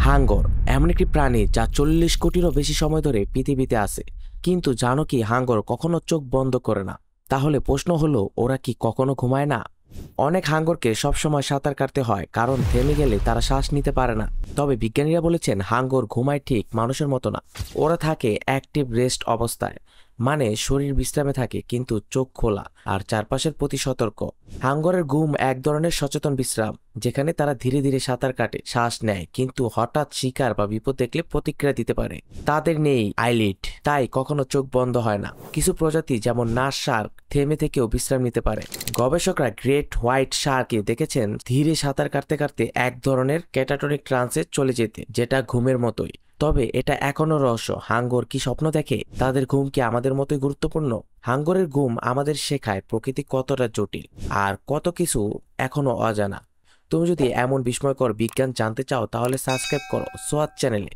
হাঙ্গর এমন একটি প্রাণী যা ৪০ কোটিরও বেশি সময় ধরে পৃথিবীতে আছে। কিন্তু জানো কি, হাঙ্গর কখনো চোখ বন্ধ করে না। তাহলে প্রশ্ন হলো, ওরা কি কখনো ঘুমায় না? অনেক হাঙ্গরকে সবসময় সাঁতার কাটতে হয়, কারণ থেমে গেলে তারা শ্বাস নিতে পারে না। তবে বিজ্ঞানীরা বলেছেন হাঙ্গর ঘুমায় ঠিক মানুষের মতো না। ওরা থাকে অ্যাক্টিভ রেস্ট অবস্থায়, মানে শরীর বিশ্রামে থাকে কিন্তু চোখ খোলা আর চারপাশের প্রতি সতর্ক। হাঙ্গরের ঘুম এক ধরনের সচেতন বিশ্রাম, যেখানে তারা ধীরে ধীরে সাঁতার কাটে, শ্বাস নেয়, কিন্তু হঠাৎ শিকার বা বিপদ দেখলে প্রতিক্রিয়া দিতে পারে। তাদের নেই আইলিড, তাই কখনো চোখ বন্ধ হয় না। কিছু প্রজাতি যেমন নাস শার্ক থেমে থেকেও বিশ্রাম নিতে পারে। গবেষকরা গ্রেট হোয়াইট শার্কে দেখেছেন ধীরে সাঁতার কাটতে কাটতে এক ধরনের ক্যাটাটনিক ট্রান্সে চলে যেতে, যেটা ঘুমের মতোই। তবে এটা এখনো রহস্য, হাঙ্গর কি স্বপ্ন দেখে, তাদের ঘুম কি আমাদের মতোই গুরুত্বপূর্ণ? হাঙ্গরের ঘুম আমাদের শেখায় প্রকৃতি কতটা জটিল আর কত কিছু এখনো অজানা। তুমি যদি এমন বিস্ময়কর বিজ্ঞান জানতে চাও, তাহলে সাবস্ক্রাইব করো সোয়াদ চ্যানেলে।